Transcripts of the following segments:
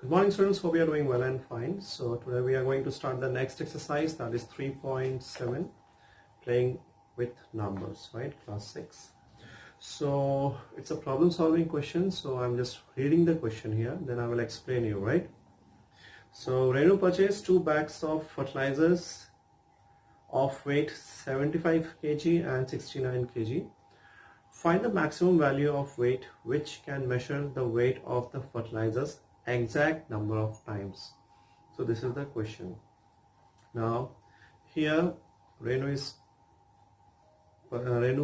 Good morning, students. Hope you are doing well and fine. So today we are going to start the next exercise, that is 3.7, playing with numbers, right? Class 6. So it's a problem solving question. So I'm just reading the question here, then I will explain you, right? So Renu purchased 2 bags of fertilizers of weight 75 kg and 69 kg. Find the maximum value of weight which can measure the weight of the fertilizers exact number of times. So this is the question. Now here Renu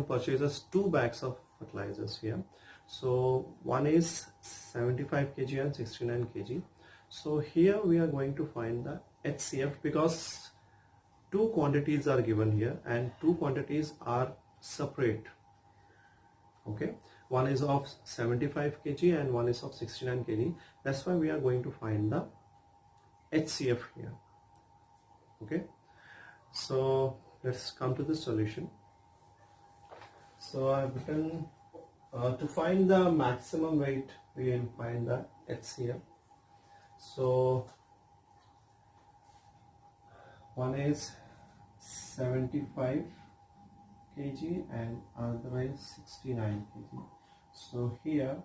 purchases 2 bags of fertilizers here. So one is 75 kg and 69 kg. So here we are going to find the HCF because 2 quantities are given here and 2 quantities are separate. Okay, one is of 75 kg and one is of 69 kg. That's why we are going to find the HCF here. Okay, so let's come to the solution. So I've written to find the maximum weight, we will find the HCF. So one is 75 kg and another is 69 kg. So here,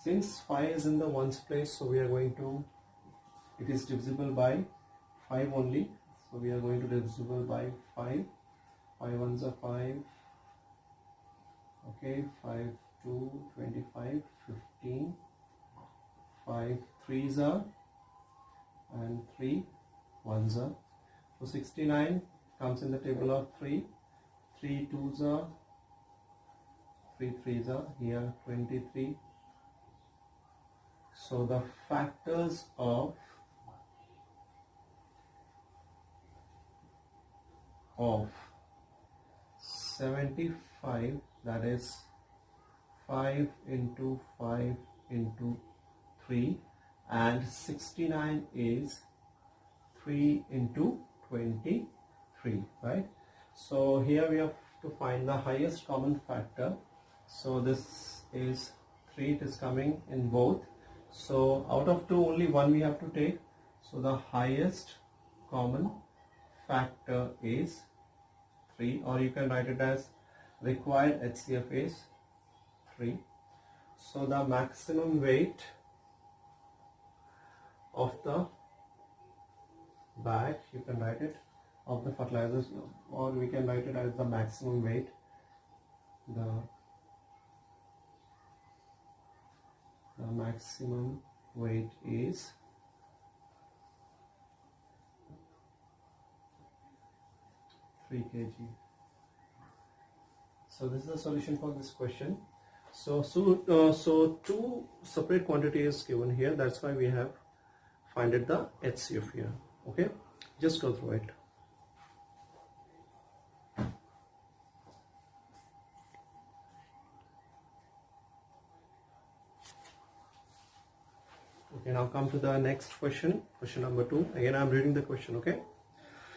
since 5 is in the ones place, so we are going to, it is divisible by 5 only. So we are going to divisible by 5. 5 ones are 5. Okay, 5 2 25 15. 5 3s are and 3 1s are. So 69 comes in the table of 3. 3 2s are, 3 3s are, here 23. So the factors of 75, that is 5 into 5 into 3, and 69 is 3 into 23, right? So here we have to find the highest common factor. So this is 3, it is coming in both. So out of 2 only 1 we have to take. So the highest common factor is 3, or you can write it as required HCF is 3. So the maximum weight of the bag, you can write it, of the fertilizers, or we can write it as the maximum weight. The maximum weight is 3 kg. So this is the solution for this question. So 2 separate quantities given here. That's why we have find it the HCF here. Okay, just go through it. Okay, now come to the next question, question number 2. Again, I'm reading the question, okay?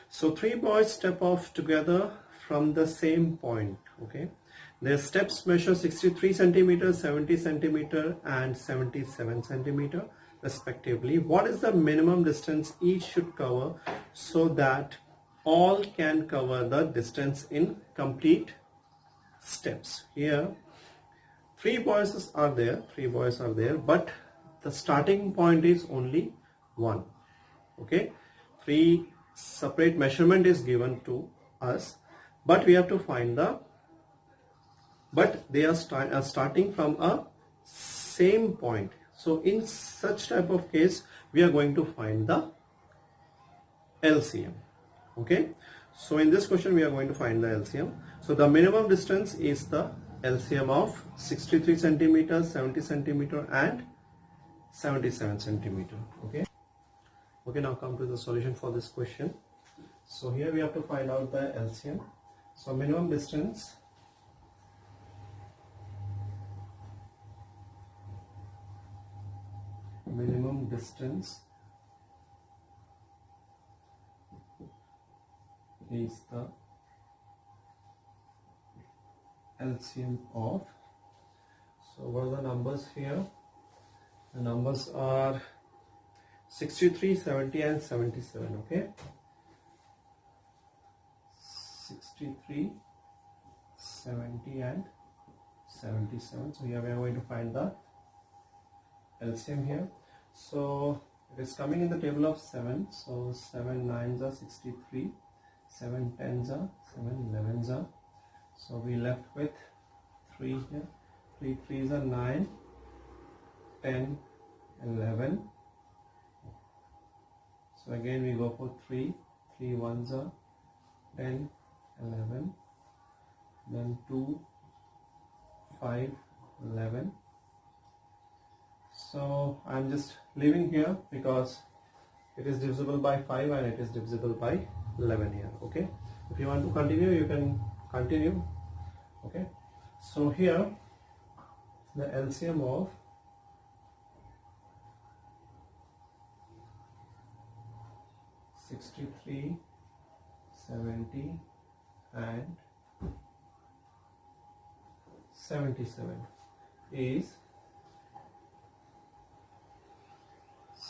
So 3 boys step off together from the same point, okay? Their steps measure 63 centimeter, 70 centimeter and 77 centimeter respectively. What is the minimum distance each should cover so that all can cover the distance in complete steps? Here, 3 boys are there, but the starting point is only 1. Okay, 3 separate measurement is given to us, but we have to find the, but they are starting from a same point. So in such type of case, we are going to find the LCM. Okay, so in this question we are going to find the LCM. So the minimum distance is the LCM of 63 centimeter, 70 centimeter and 77 centimeter. Okay, now come to the solution for this question. So here we have to find out the LCM. So minimum distance is the LCM of, so what are the numbers here? The numbers are 63, 70 and 77. Okay, 63, 70 and 77. So here we are going to find the LCM here. So it is coming in the table of 7. So 7 9s are 63, 7 10s are 7 11s are. So we left with 3 here. 3 3s are 9, 10, 11. So again we go for 3. 3 1s are 10, 11. Then 2, 5, 11. So I'm just leaving here because it is divisible by 5 and it is divisible by 11 here. Okay, if you want to continue, you can continue. Okay, so here the LCM of 63, 70 and 77 is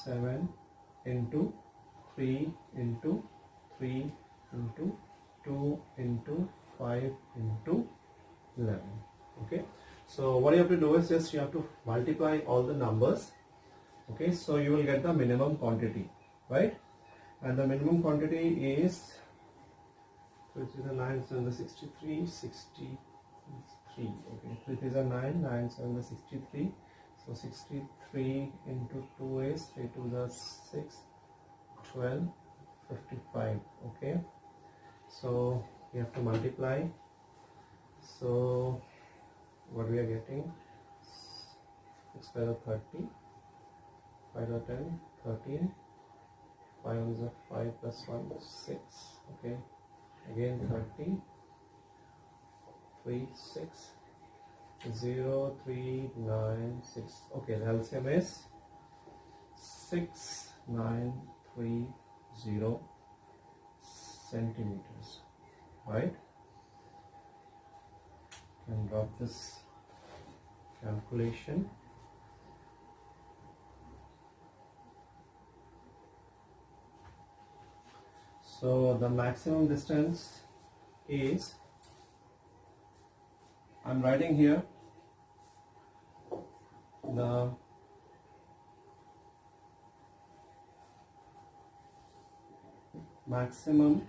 7 into 3 into 3 into 2 into 5 into 11. Okay, so what you have to do is just you have to multiply all the numbers. Okay, so you will get the minimum quantity, right? And the minimum quantity is, which is the 9 7 the 63 63. Okay, 3 3 is a 9 9 7 the 63. So 63 into 2 is 3 2 is 6 12 55. Okay, so you have to multiply. So what we are getting, 6 5 are 30, 5 are 10, 13, 5 is a 5 plus 1 6. Okay, again 30, 3 6 0 3 9 6. Okay, the LCM is 6930 centimeters, right? Can drop this calculation. So the maximum distance is, I'm writing here the maximum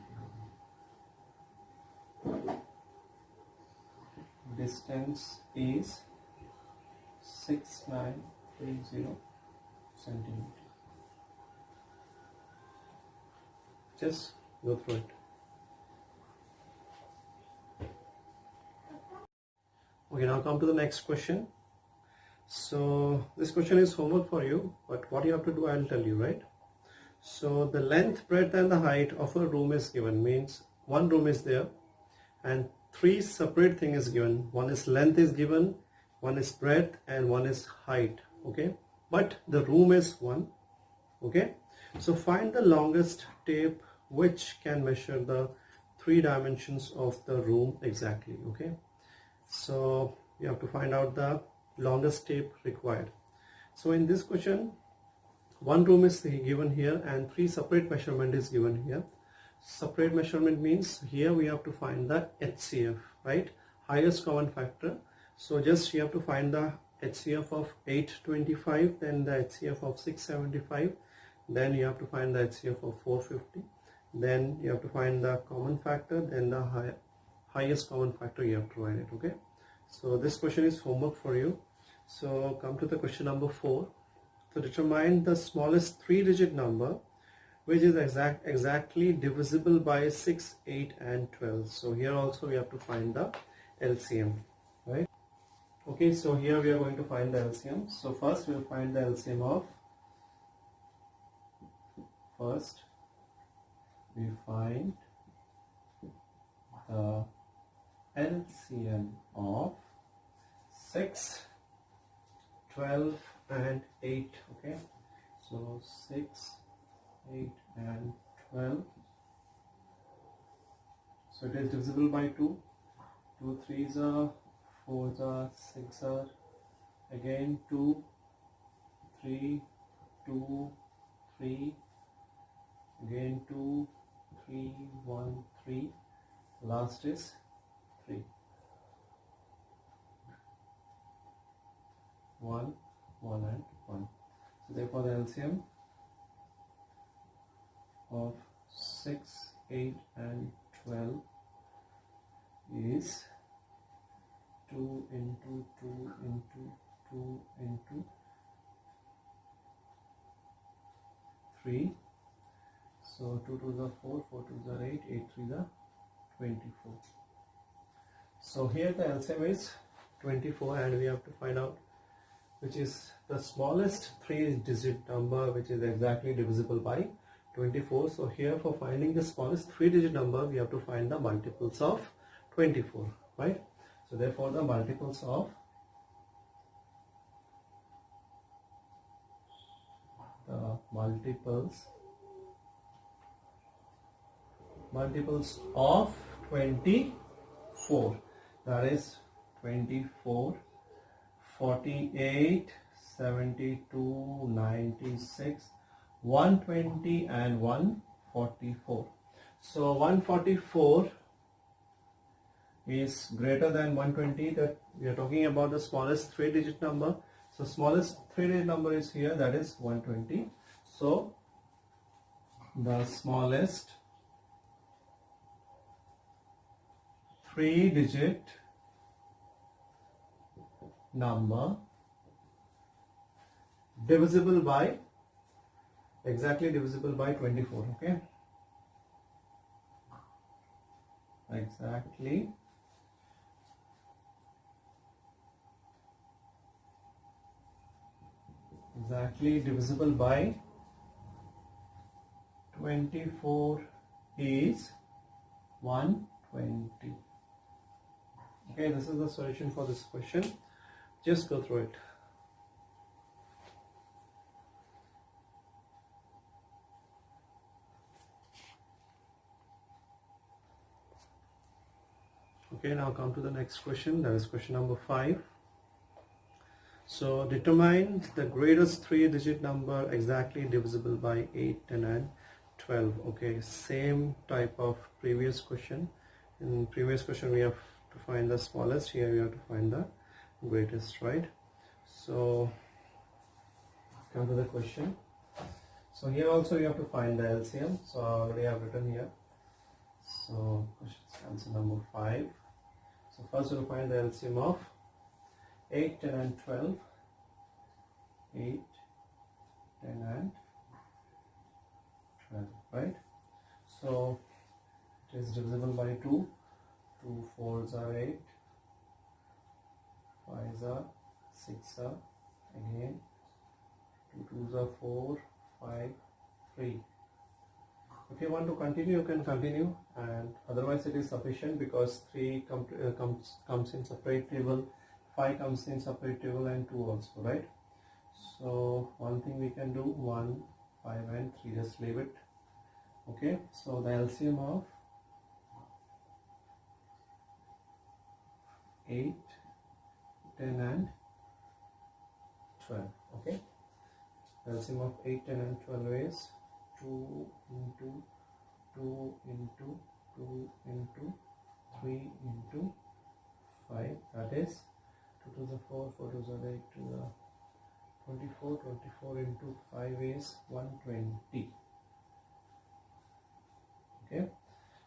distance is 6930 centimeters. Just go through it. Okay, now come to the next question. So this question is homework for you, but what you have to do, I'll tell you, right? So the length, breadth and the height of a room is given, means one room is there and three separate things is given. One is length is given, one is breadth and one is height. Okay, but the room is one. Okay, so find the longest tape which can measure the 3 dimensions of the room exactly. Okay, so you have to find out the longest tape required. So in this question, one room is given here and 3 separate measurement is given here. Separate measurement means here we have to find the HCF, right? Highest common factor. So just you have to find the HCF of 825, then the HCF of 675, then you have to find the HCF of 450, then you have to find the common factor, then the highest common factor you have to write it. Okay, so this question is homework for you. So come to the question number 4. So determine the smallest 3-digit number which is exactly divisible by 6, 8 and 12. So here also we have to find the LCM, right? Okay, so here we are going to find the LCM. So first we will find the LCM of, first we find the LCM of 6, 12 and 8. Okay, so 6, 8 and 12. So it is divisible by 2. 2 3s are, 4s are, 6 are, again 2 3, 2, 3, again 2, 3, 1, 3, last is 3, 1, 1 and 1. So therefore the LCM of 6, 8 and 12 is 2 into 2 into 2 into 3. So 2 to the 4, 4 to the 8, 8 to the 24. So here the LCM is 24 and we have to find out which is the smallest 3-digit number which is exactly divisible by 24. So here for finding the smallest 3-digit number we have to find the multiples of 24, right? So therefore the multiples of multiples of 24, that is 24, 48, 72, 96, 120 and 144. So 144 is greater than 120, that we are talking about the smallest 3-digit number. So smallest 3-digit number is here, that is 120. So the smallest 3-digit number divisible by, exactly divisible by 24, okay? Exactly divisible by 24 is 120. Okay, this is the solution for this question. Just go through it. Okay, now come to the next question. That is question number 5. So determine the greatest 3-digit number exactly divisible by 8, 10 and 12. Okay, same type of previous question. In previous question we have to find the smallest, here we have to find the greatest, right? So come to the question. So here also you have to find the LCM. So I already have written here. So answer number 5. So first we'll find the LCM of 8, 10 and 12. 8, 10 and 12, right? So it is divisible by 2. 2 4s are 8, 5s are 6 are, again 2 2s are 4, 5, 3. If you want to continue, you can continue, and otherwise it is sufficient because 3 comes in separate table, 5 comes in separate table, and 2 also, right? So one thing we can do, 1, 5 and 3, just leave it. Okay, so the LCM of 8, 10 and 12. Okay, LCM of 8, 10 and 12 is 2 into 2 into 2 into 3 into 5, that is 2 to the 4, 4 to the 8 to the 24, 24 into 5 is 120. Okay,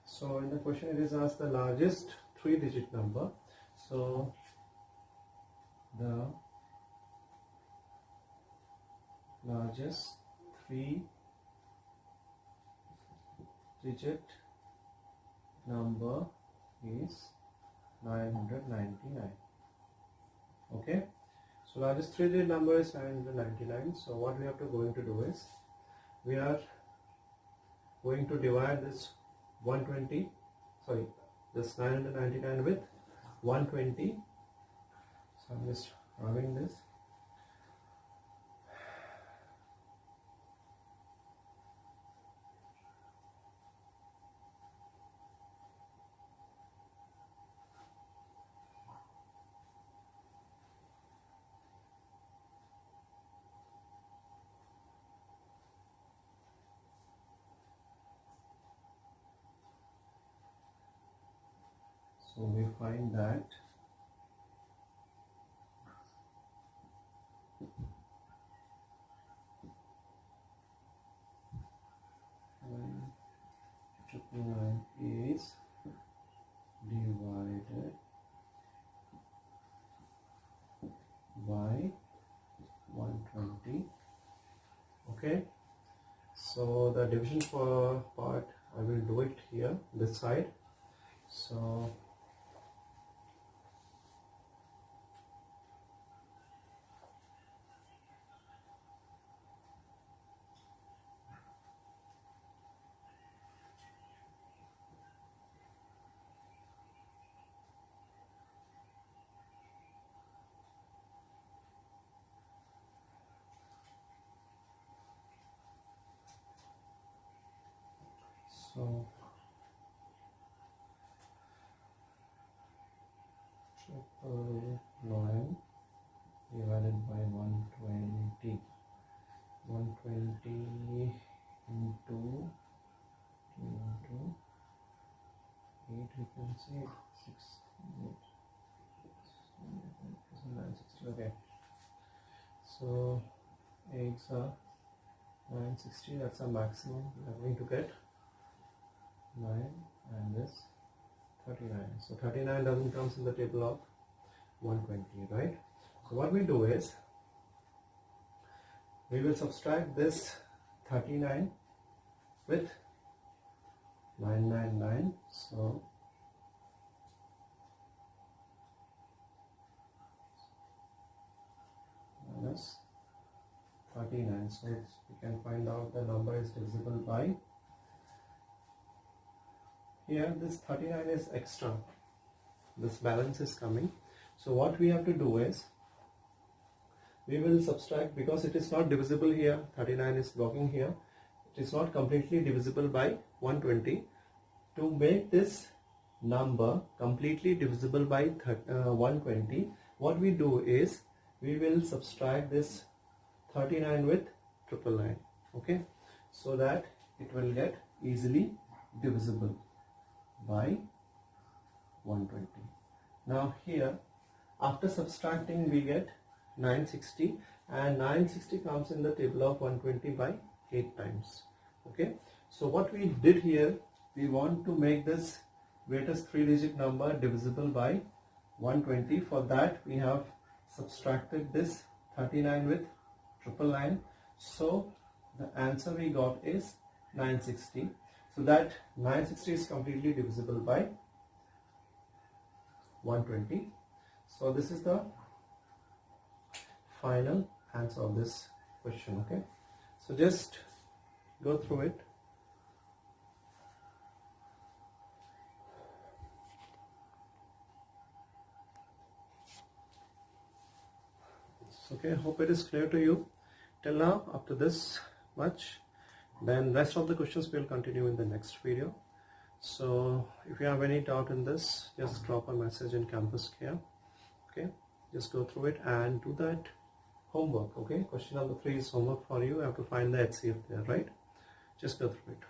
so in the question it is asked the largest 3-digit number. So the largest 3-digit number is 999. Okay, so largest 3-digit number is 999. So what we have to going to do is we are going to divide this 999 with 120. So I'm just running this. So we find that triple nine is divided by 120. Okay, so the division for part I will do it here this side. So triple nine divided by 120. 120 into 8, we can say 6, 960. Okay, so 8s are 960. That's a maximum we are going to get 9, and this 39. So 39 doesn't come in the table of 120, right? So what we do is we will subtract this 39 with 999. So minus 39. So we can find out the number is divisible by, here this 39 is extra, this balance is coming. So what we have to do is we will subtract, because it is not divisible here, 39 is blocking here, it is not completely divisible by 120. To make this number completely divisible by 120, what we do is we will subtract this 39 with 999, okay, so that it will get easily divisible by 120. Now here, after subtracting, we get 960, and 960 comes in the table of 120 by 8 times. Okay, so what we did here, we want to make this greatest 3-digit number divisible by 120. For that, we have subtracted this 39 with 999. So the answer we got is 960. So that 960 is completely divisible by 120. So this is the final answer of this question. Okay, so just go through it. Okay, hope it is clear to you till now up to this much. Then rest of the questions will continue in the next video. So if you have any doubt in this, just drop a message in Campus Care. Okay, just go through it and do that homework. Okay, question number 3 is homework for you. You have to find the HCF there, right? Just go through it.